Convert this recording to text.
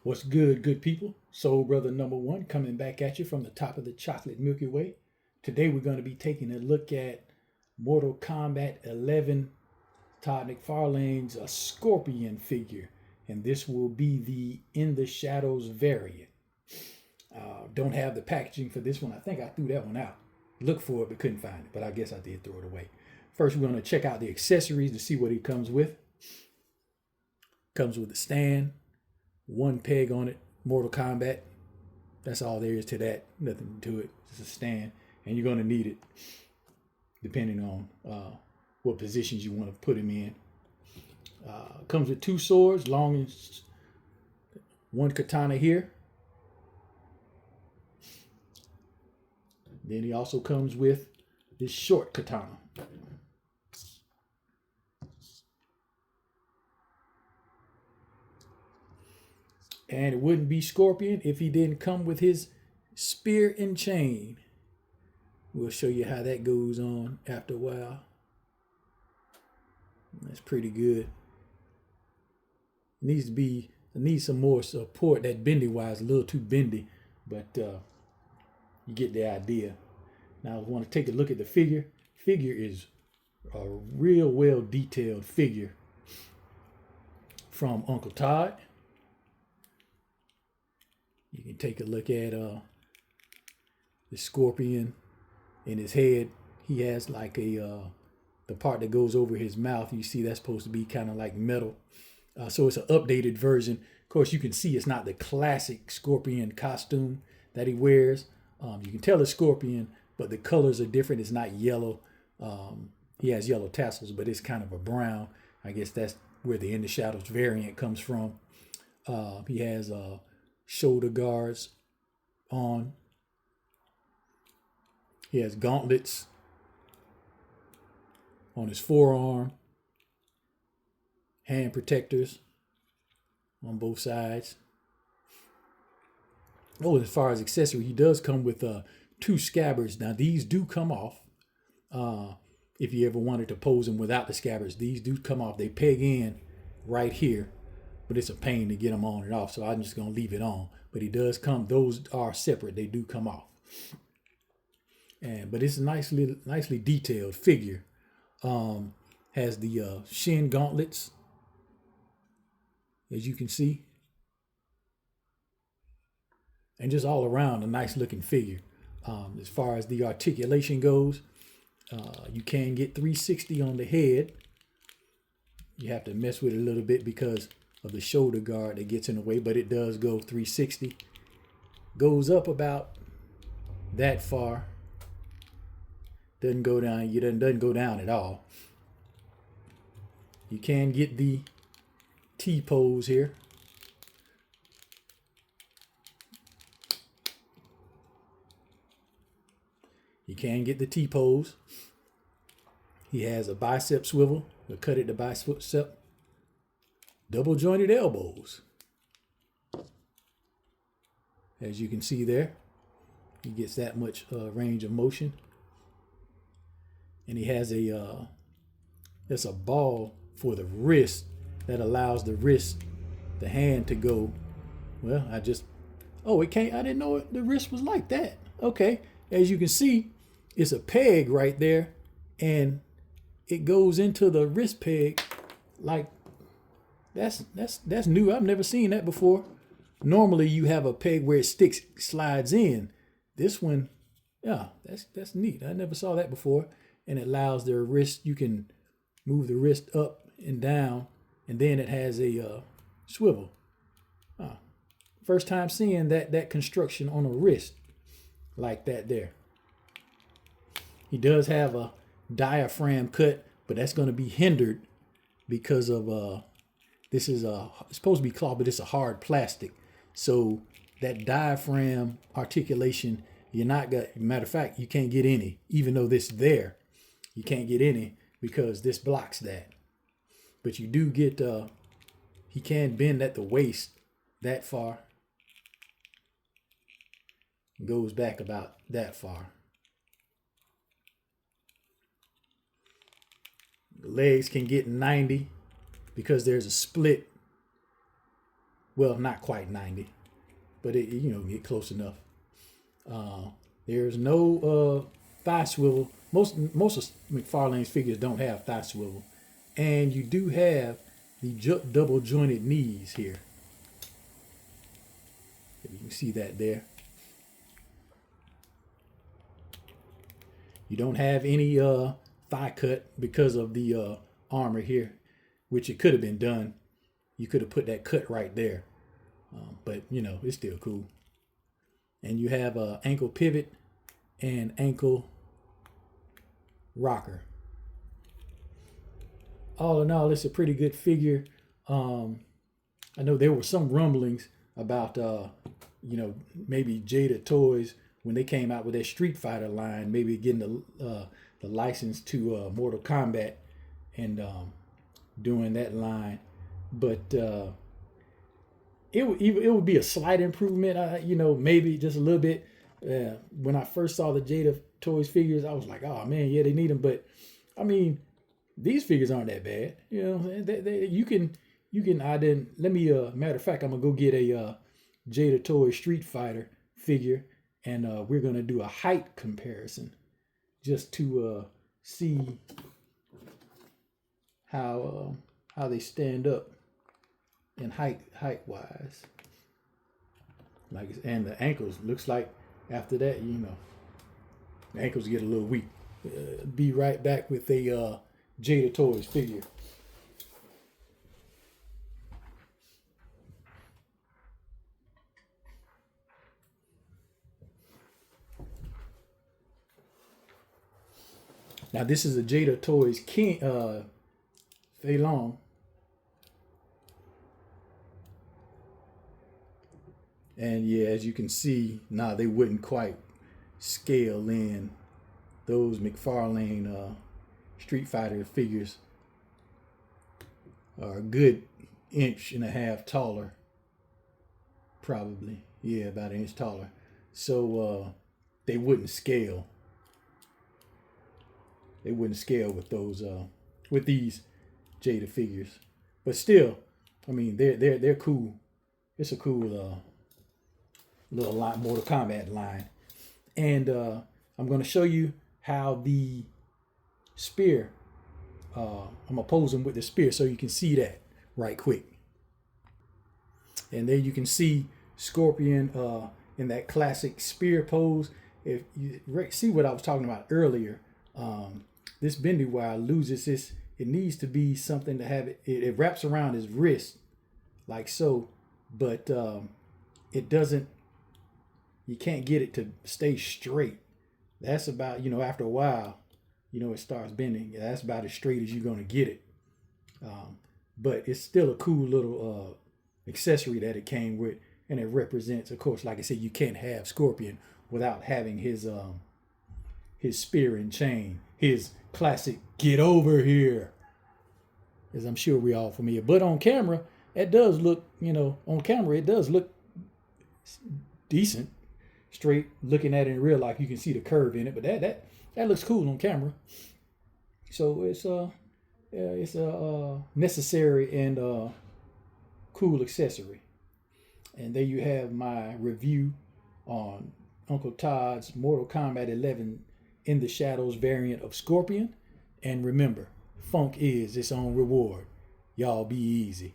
What's good, good people? Soul Brother number one coming back at you from the top of the chocolate Milky Way. Today we're going to be taking a look at Mortal Kombat 11, Todd McFarlane's a Scorpion figure, and this will be the In the Shadows variant. Don't have the packaging for this one. I think I threw that one out. Looked for it but couldn't find it, but I guess I did throw it away. First, we're going to check out the accessories to see what it comes with. Comes with a stand, one peg on it, Mortal Kombat. That's all there is to that. Nothing to it. It's a stand, and you're going to need it depending on what positions you want to put him in. Comes with two swords, long and one katana here. Then he also comes with this short katana. And it wouldn't be Scorpion if he didn't come with his spear and chain. We'll show you how that goes on after a while. That's pretty good. Needs some more support. That bendy wise, a little too bendy, but you get the idea. Now I want to take a look at the figure. Figure is a real well detailed figure from Uncle Todd. You can take a look at the Scorpion in his head. He has like the part that goes over his mouth. You see that's supposed to be kind of like metal. So it's an updated version. Of course, you can see it's not the classic Scorpion costume that he wears. You can tell it's Scorpion, but the colors are different. It's not yellow. He has yellow tassels, but it's kind of a brown. I guess that's where the In the Shadows variant comes from. He has shoulder guards on. He has gauntlets on his forearm, hand protectors on both sides. Oh, as far as accessory, he does come with two scabbards. Now these do come off. If you ever wanted to pose them without the scabbards, these do come off. They peg in right here, but it's a pain to get them on and off, so I'm just going to leave it on. But he does come, those are separate. They do come off. But it's a nicely detailed figure. Has the shin gauntlets, as you can see. And just all around a nice looking figure. As far as the articulation goes, you can get 360 on the head. You have to mess with it a little bit because of the shoulder guard that gets in the way, but it does go 360. Goes up about that far. Doesn't go down. Doesn't go down at all. You can get the T pose here. You can get the T pose. He has a bicep swivel. We'll cut it to bicep. Double jointed elbows. As you can see there, he gets that much range of motion. And he has that's a ball for the wrist that allows the hand to go. Well, it can't, I didn't know the wrist was like that. Okay, as you can see, it's a peg right there, and it goes into the wrist peg like that's new. I've never seen that before. Normally you have a peg where it slides in. This one, yeah, that's neat. I never saw that before. And it allows their wrist, you can move the wrist up and down, and then it has a swivel. First time seeing that construction on a wrist like that there. He does have a diaphragm cut, but that's going to be hindered because of this is it's supposed to be cloth, but it's a hard plastic. So that diaphragm articulation, you're not got. Matter of fact, you can't get any, even though this there, you can't get any because this blocks that. But you do get. He can bend at the waist that far. Goes back about that far. The legs can get 90 because there's a split Well, not quite 90, but it, you know, get close enough. There's no thigh swivel. Most of McFarlane's figures don't have thigh swivel, and you do have the double jointed knees here. You can see that there. You don't have any thigh cut because of the armor here, which it could have been done. You could have put that cut right there, but you know, it's still cool. And you have a ankle pivot and ankle rocker. All in all, it's a pretty good figure. I know there were some rumblings about, you know, maybe Jada Toys, when they came out with their Street Fighter line, maybe getting the license to Mortal Kombat and doing that line. But it would be a slight improvement, you know, maybe just a little bit. When I first saw the Jada Toys figures, I was like, oh man, yeah, they need them. But I mean, these figures aren't that bad. You know, you can. Let me. Matter of fact, I'm gonna go get a Jada Toys Street Fighter figure, and we're gonna do a height comparison, just to see how they stand up in height wise. Like, and the ankles looks like after that, you know, the ankles get a little weak. Be right back with a Jada Toys figure. Now this is a Jada Toys King Fei Long. And yeah, as you can see, now they wouldn't quite scale in. Those McFarlane Street Fighter figures are a good 1.5 inches taller. Probably. Yeah, about 1 inch taller. So they wouldn't scale. They wouldn't scale with those with these Jada figures. But still, I mean, they're cool. It's a cool little Mortal Kombat line. And I'm going to show you how the spear, I'm going to pose them with the spear so you can see that right quick. And there you can see Scorpion in that classic spear pose. If you see what I was talking about earlier, this bendy wire loses this. It needs to be something to have it wraps around his wrist like so, but it doesn't. You can't get it to stay straight. That's about, you know, after a while, you know, it starts bending. That's about as straight as you're going to get it. But it's still a cool little accessory that it came with. And it represents, of course, like I said, you can't have Scorpion without having his spear and chain. His classic, get over here. As I'm sure we all familiar. But on camera, it does look, you know, on camera, it does look decent. Straight, looking at it in real life, you can see the curve in it, but that looks cool on camera. So it's a necessary and cool accessory. And there you have my review on Uncle Todd's Mortal Kombat 11 In the Shadows variant of Scorpion. And remember, funk is its own reward. Y'all be easy.